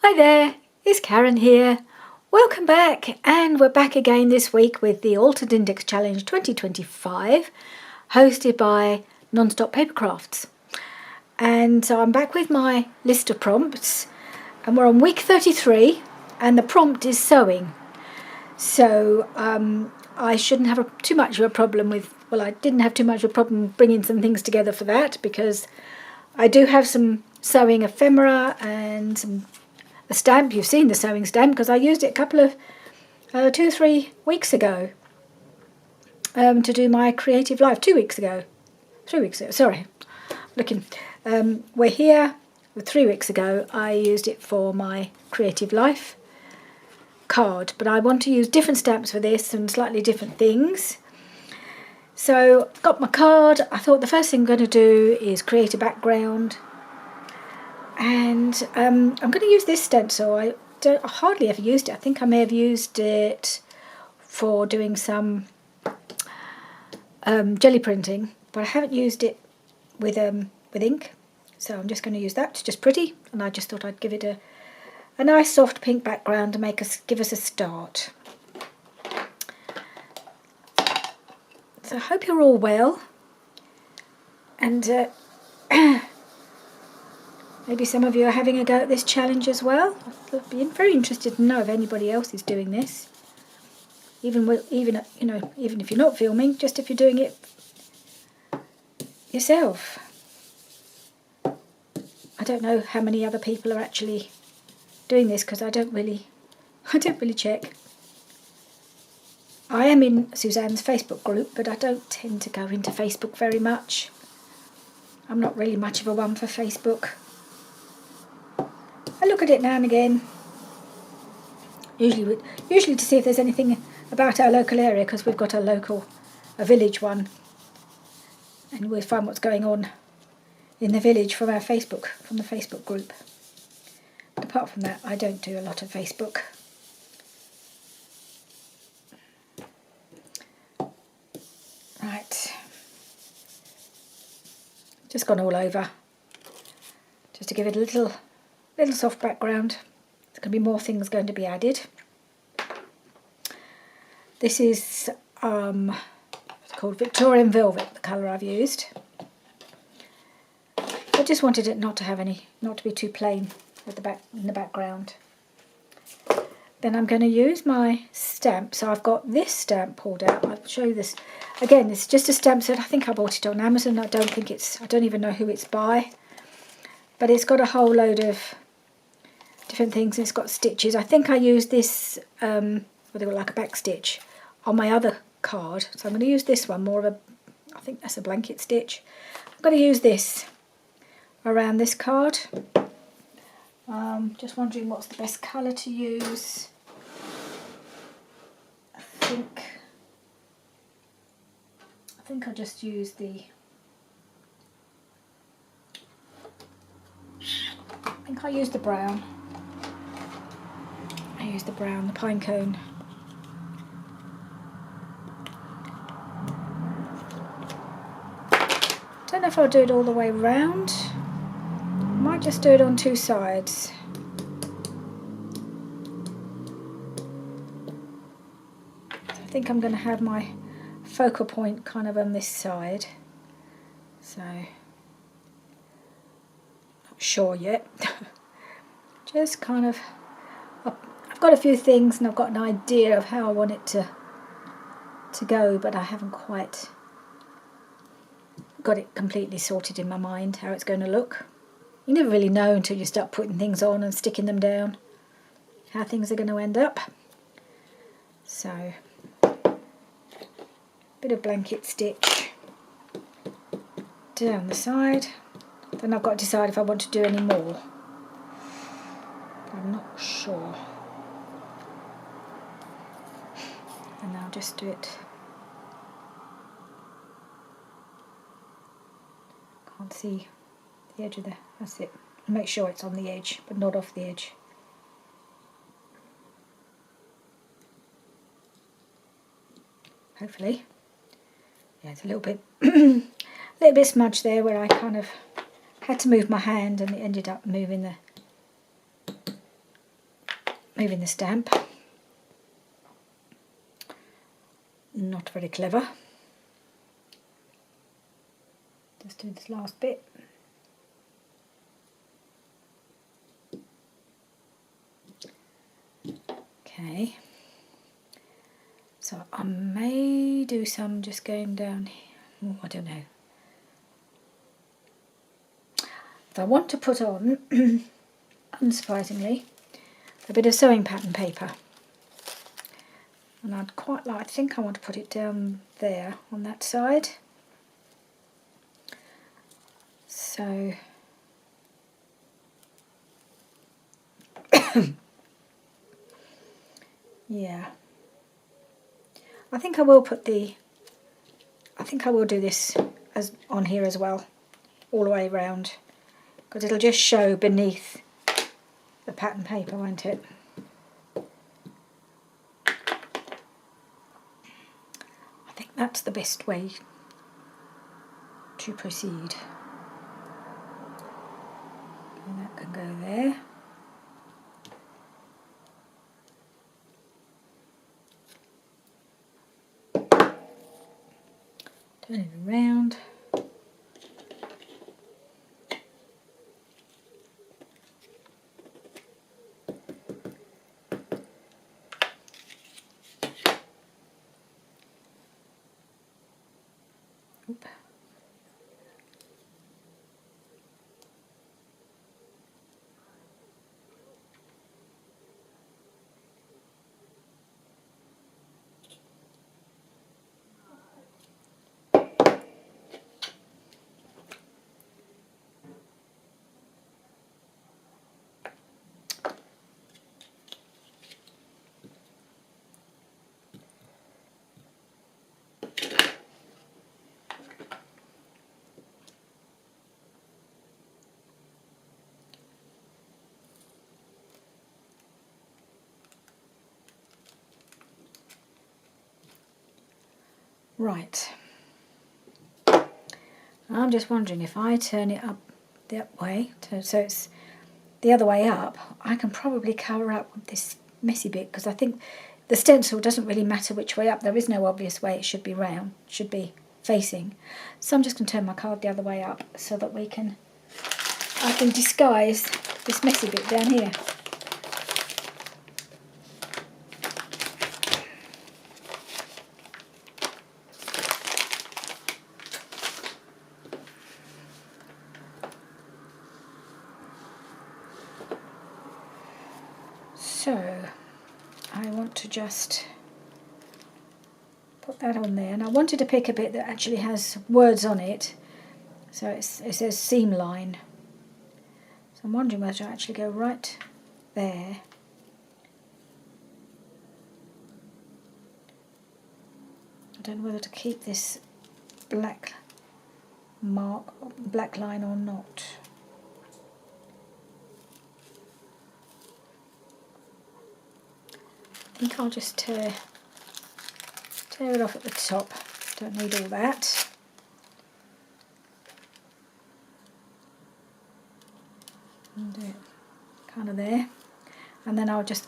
Hi there, it's Karen here. Welcome back, and we're back again this week with the Altered Index Challenge 2025, hosted by Non-Stop Paper Crafts. And so I'm back with my list of prompts, and we're on week 33, and the prompt is sewing. So I shouldn't have too much of a problem with, well, I didn't have too much of a problem bringing some things together for that, because I do have some sewing ephemera and a stamp. You've seen the sewing stamp because I used it a couple of 2 or 3 weeks ago to do my creative life. 2 weeks ago, 3 weeks ago. Sorry, looking. We're here. 3 weeks ago, I used it for my creative life card, but I want to use different stamps for this and slightly different things. So got my card. I thought the first thing I'm going to do is create a background. And I'm going to use this stencil. I hardly ever used it. I think I may have used it for doing some jelly printing, but I haven't used it with ink. So I'm just going to use that. It's just pretty, and I just thought I'd give it a nice soft pink background to give us a start. So I hope you're all well, and maybe some of you are having a go at this challenge as well. I'd be very interested to know if anybody else is doing this. Even if you're not filming, just if you're doing it yourself. I don't know how many other people are actually doing this because I don't really check. I am in Suzanne's Facebook group, but I don't tend to go into Facebook very much. I'm not really much of a one for Facebook. I look at it now and again, usually to see if there's anything about our local area, because we've got a village one, and we find what's going on in the village from the Facebook group. But apart from that, I don't do a lot of Facebook. Right, just gone all over, just to give it a little soft background. There's going to be more things going to be added. This is it's called Victorian Velvet, the colour I've used. I just wanted it not to be too plain at in the background. Then I'm going to use my stamp. So I've got this stamp pulled out. I'll show you this. Again, it's just a stamp set. I think I bought it on Amazon. I don't even know who it's by. But it's got a whole load of different things. It's got stitches. I think I used this, like a back stitch, on my other card. So I'm going to use this one, I think that's a blanket stitch. I'm going to use this around this card. Just wondering what's the best colour to use. I think I'll just use the... I think I'll use the brown. The pine cone. Don't know if I'll do it all the way round. Might just do it on two sides. I think I'm going to have my focal point kind of on this side. So, not sure yet. Just kind of, I've got a few things and I've got an idea of how I want it to go, but I haven't quite got it completely sorted in my mind how it's going to look. You never really know until you start putting things on and sticking them down how things are going to end up. So, bit of blanket stitch down the side. Then I've got to decide if I want to do any more. I'm not sure. And I'll just do it. Can't see the edge of that's it. Make sure it's on the edge, but not off the edge. Hopefully. Yeah, it's a little bit smudged there where I kind of had to move my hand and it ended up moving moving the stamp. Not very clever. Just do this last bit. Okay. So I may do some just going down here. Oh, I don't know. If I want to put on, unsurprisingly, a bit of sewing pattern paper. And I'd quite like, I think I want to put it down there on that side. So, yeah. I think I will put I think I will do this as on here as well, all the way around, because it'll just show beneath the pattern paper, won't it? I think that's the best way to proceed. And that can go there. Turn it around. Oop. Right. I'm just wondering if I turn it up that way, so it's the other way up, I can probably cover up with this messy bit, because I think the stencil doesn't really matter which way up. There is no obvious way it should be round, should be facing. So I'm just going to turn my card the other way up so that I can disguise this messy bit down here. So I want to just put that on there, and I wanted to pick a bit that actually has words on it. So it says seam line. So I'm wondering whether to actually go right there. I don't know whether to keep this black line or not. I think I'll just tear it off at the top. Don't need all that. And do it kind of there. And then I'll just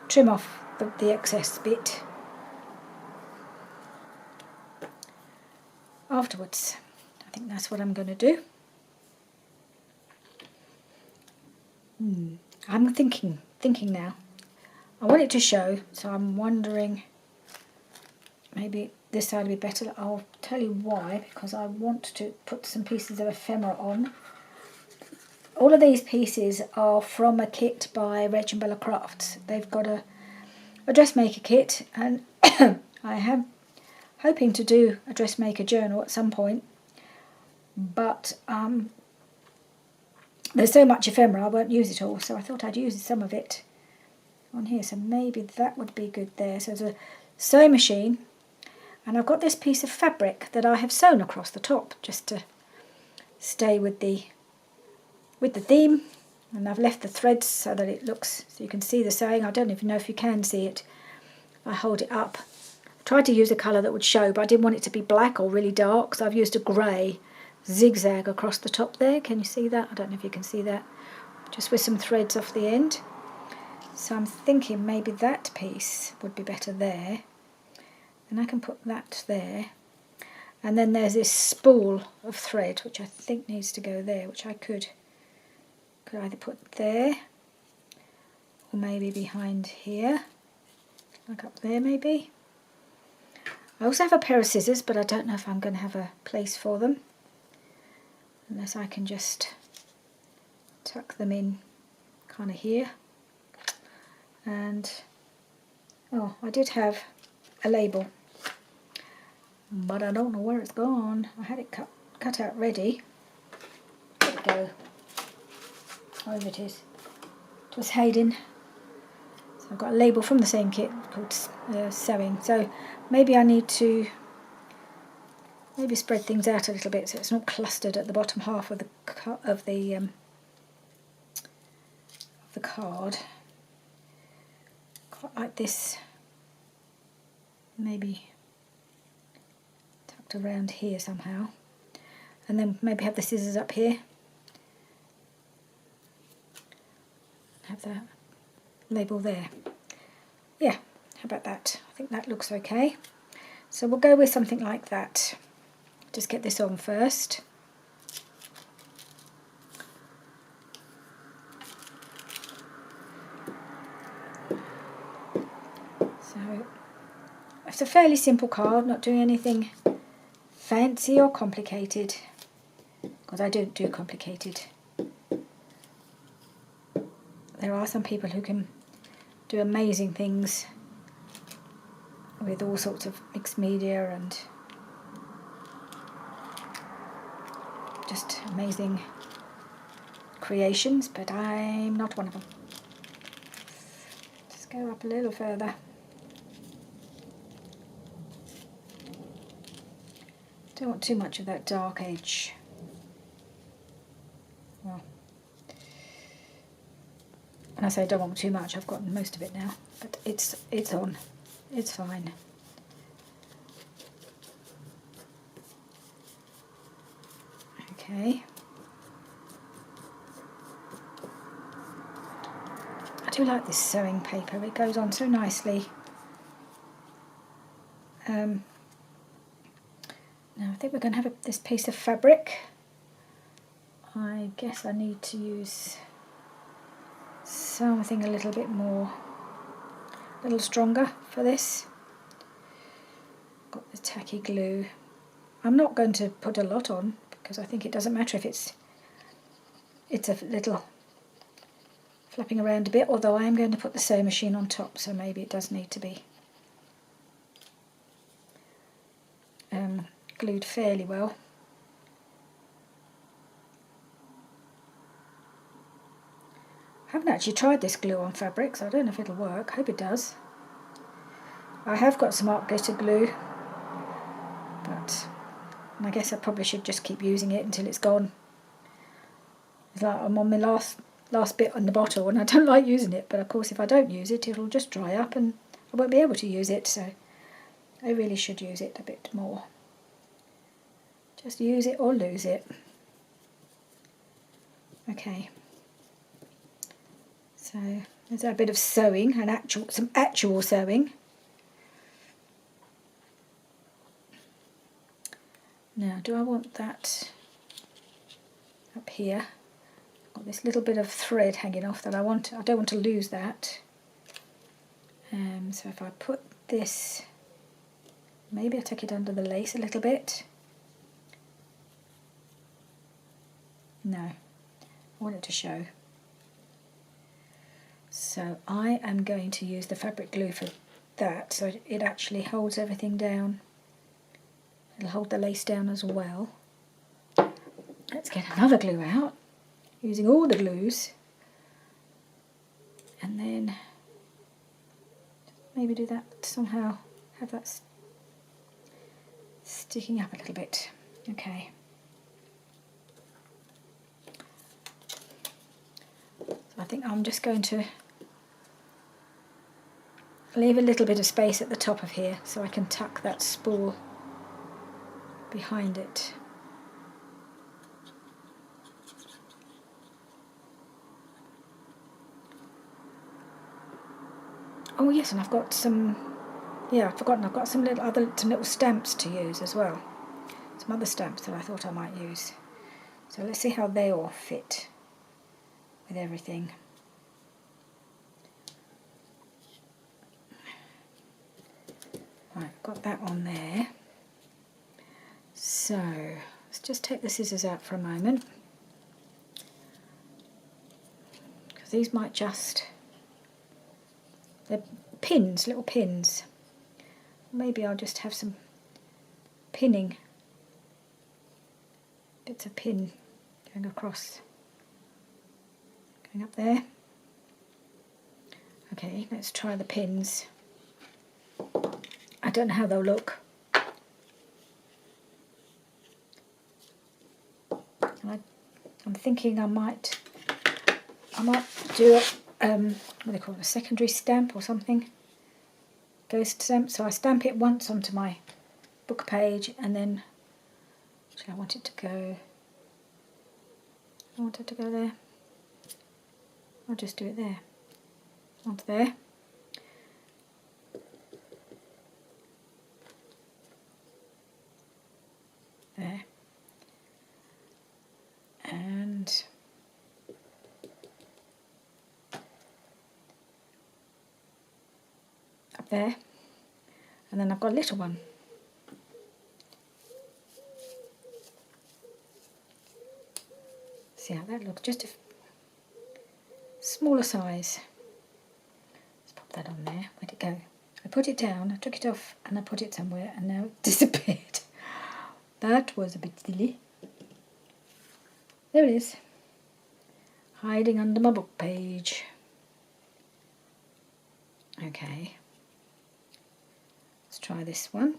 trim off the excess bit afterwards. I think that's what I'm going to do. I'm thinking now. I want it to show, so I'm wondering maybe this side would be better. I'll tell you why, because I want to put some pieces of ephemera on. All of these pieces are from a kit by Rach and Bella Crafts. They've got a dressmaker kit, and I am hoping to do a dressmaker journal at some point, but there's so much ephemera I won't use it all, so I thought I'd use some of it on here, so maybe that would be good there. So there's a sewing machine, and I've got this piece of fabric that I have sewn across the top just to stay with the theme, and I've left the threads so that it looks, so you can see the sewing. I don't even know if you can see it. I hold it up. I tried to use a colour that would show, but I didn't want it to be black or really dark, so I've used a grey zigzag across the top there. Can you see that? I don't know if you can see that. Just with some threads off the end. So I'm thinking maybe that piece would be better there, and I can put that there. And then there's this spool of thread which I think needs to go there, which I could either put there or maybe behind here, like up there maybe. I also have a pair of scissors, but I don't know if I'm going to have a place for them unless I can just tuck them in kind of here. And oh, I did have a label, but I don't know where it's gone. I had it cut out ready. There we go. Wherever it is. It was Hayden. So I've got a label from the same kit called Sewing. So maybe I need to spread things out a little bit so it's not clustered at the bottom half of the card. Quite like this. Maybe tucked around here somehow, and then maybe have the scissors up here. Have that label there. Yeah, how about that? I think that looks okay. So we'll go with something like that. Just get this on first. So it's a fairly simple card, not doing anything fancy or complicated, because I don't do complicated. There are some people who can do amazing things with all sorts of mixed media and just amazing creations, but I'm not one of them. Just go up a little further. Don't want too much of that dark edge. Well, when I say don't want too much, I've gotten most of it now, but it's on. It's fine. Okay. I do like this sewing paper. It goes on so nicely. Now I think we're going to have this piece of fabric. I guess I need to use something a little bit more, a little stronger for this. Got the tacky glue. I'm not going to put a lot on because I think it doesn't matter if it's a little flapping around a bit, although I am going to put the sewing machine on top, so maybe it does need to be glued fairly well. I haven't actually tried this glue on fabric, so I don't know if it'll work. I hope it does. I have got some art glitter glue, but I guess I probably should just keep using it until it's gone. It's like I'm on my last bit on the bottle and I don't like using it, but of course if I don't use it it'll just dry up and I won't be able to use it, so I really should use it a bit more. Just use it or lose it. Okay. So there's a bit of sewing, some actual sewing. Now, do I want that up here? Got this little bit of thread hanging off that I don't want to lose that. So if I put this, maybe I take it under the lace a little bit. No, I want it to show. So I am going to use the fabric glue for that, so it actually holds everything down. It'll hold the lace down as well. Let's get another glue out, using all the glues. And then maybe do that somehow, have that sticking up a little bit. Okay. So I think I'm just going to leave a little bit of space at the top of here so I can tuck that spool behind it. Oh yes, and I've got some, yeah, I've forgotten, I've got some little stamps to use as well. Some other stamps that I thought I might use. So let's see how they all fit with everything. Right, got that on there. So let's just take the scissors out for a moment, because these might just, they're pins, little pins. Maybe I'll just have some pinning, bits of pin going across, going up there. Okay, let's try the pins. I don't know how they'll look. I'm thinking I might do what do they call it, a secondary stamp or something, ghost stamp. So I stamp it once onto my book page, and then actually I want it to go there. I'll just do it there, onto there. There. And up there, and then I've got a little one. See how that looks, just a smaller size. Let's pop that on there. Where'd it go? I put it down, I took it off, and I put it somewhere, and now it disappeared. That was a bit silly. There it is, hiding under my book page. Okay, let's try this one.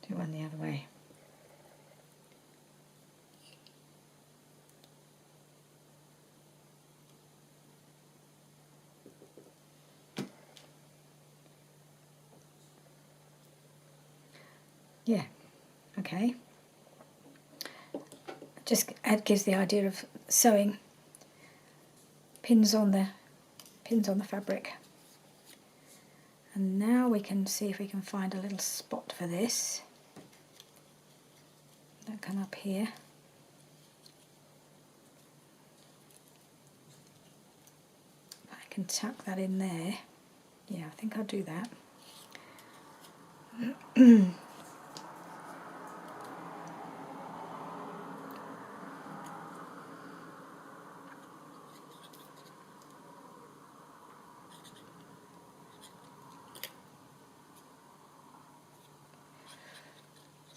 Do one the other way. Yeah, okay. Just gives the idea of sewing pins on the fabric. And now we can see if we can find a little spot for this. That'll come up here. I can tuck that in there. Yeah, I think I'll do that.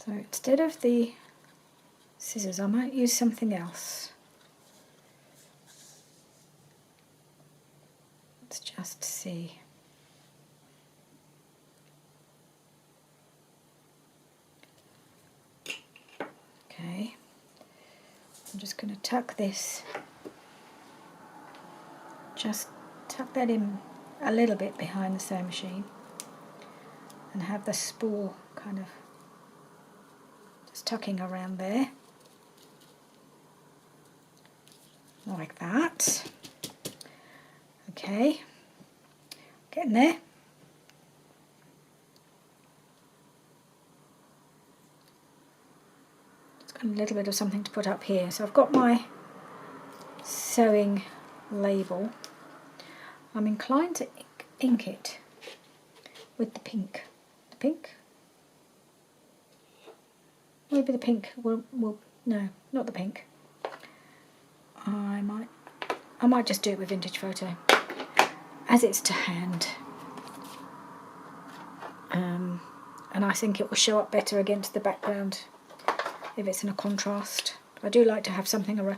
So instead of the scissors, I might use something else. Let's just see. Okay, I'm just going to tuck this, just tuck that in a little bit behind the sewing machine, and have the spool kind of just tucking around there, like that. Okay, getting there. It's got a little bit of something to put up here. So I've got my sewing label. I'm inclined to ink it with the pink. The pink? Maybe the pink will no, not the pink. I might just do it with Vintage Photo, as it's to hand. And I think it will show up better against the background if it's in a contrast. I do like to have something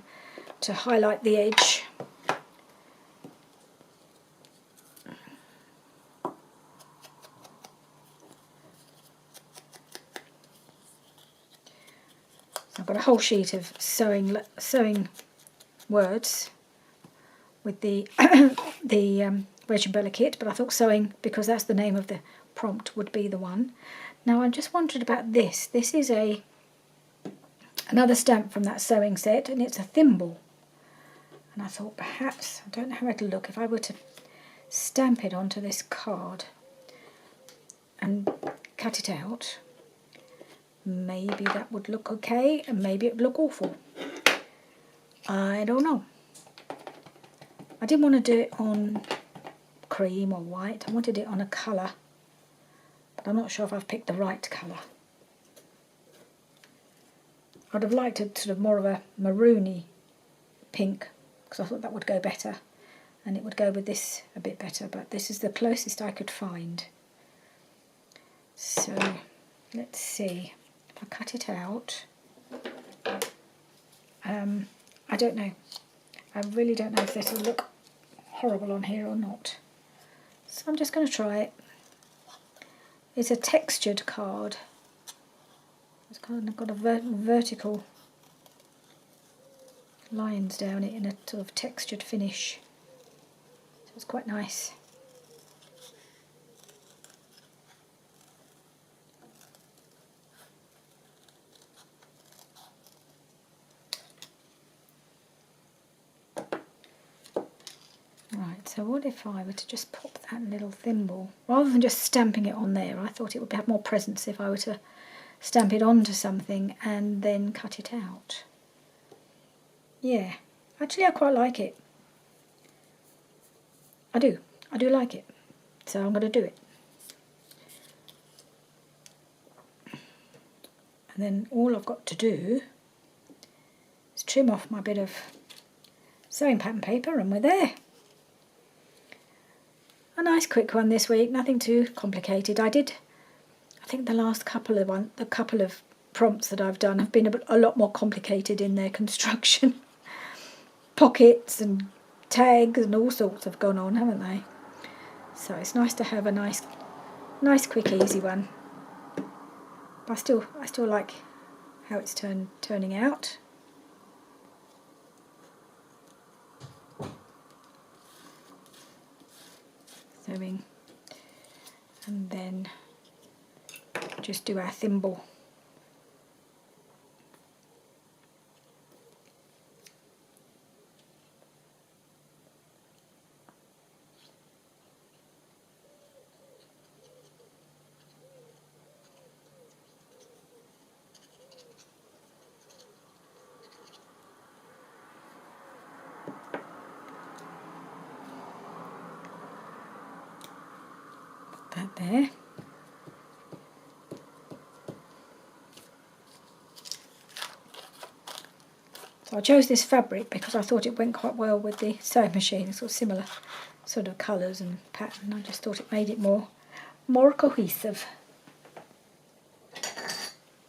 to highlight the edge. I've got a whole sheet of sewing words with the the Reg and Bella kit, but I thought sewing, because that's the name of the prompt, would be the one. Now I just wondered about this. This is another stamp from that sewing set, and it's a thimble. And I thought perhaps, I don't know how it'll look, if I were to stamp it onto this card and cut it out, maybe that would look okay, and maybe it would look awful. I don't know. I didn't want to do it on cream or white. I wanted it on a colour, but I'm not sure if I've picked the right colour. I'd have liked it sort of more of a maroony pink, because I thought that would go better, and it would go with this a bit better, but this is the closest I could find. So let's see if I cut it out. I don't know. I really don't know if this will look horrible on here or not. So I'm just going to try it. It's a textured card. It's kind of got a vertical lines down it in a sort of textured finish. So it's quite nice. Right, so what if I were to just pop that little thimble, rather than just stamping it on there? I thought it would have more presence if I were to stamp it onto something and then cut it out. Yeah, actually I quite like it. I do like it. So I'm going to do it. And then all I've got to do is trim off my bit of sewing pattern paper, and we're there. A nice quick one this week, nothing too complicated. I think the last couple of prompts that I've done have been a lot more complicated in their construction. Pockets and tags and all sorts have gone on, haven't they? So it's nice to have a nice quick easy one. But I still like how it's turning out. Sewing, and then just do our thimble. That there. So I chose this fabric because I thought it went quite well with the sewing machine. It's got similar sort of colours and pattern. I just thought it made it more cohesive.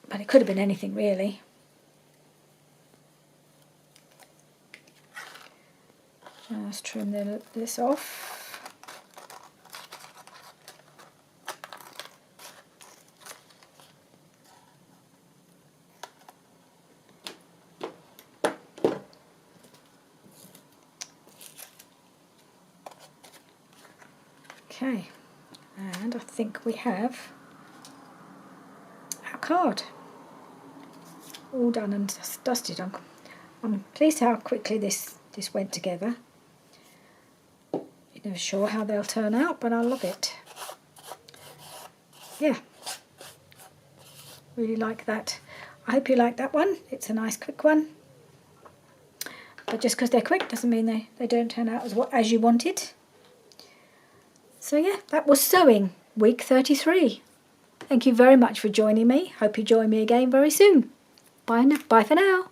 But it could have been anything really. Just trim this off. Okay, and I think we have our card all done and dusted. I'm pleased how quickly this went together. You're never sure how they'll turn out, but I love it. Yeah, really like that. I hope you like that one. It's a nice quick one. But just because they're quick doesn't mean they don't turn out as you wanted. So yeah, that was sewing week 33. Thank you very much for joining me. Hope you join me again very soon. Bye for now.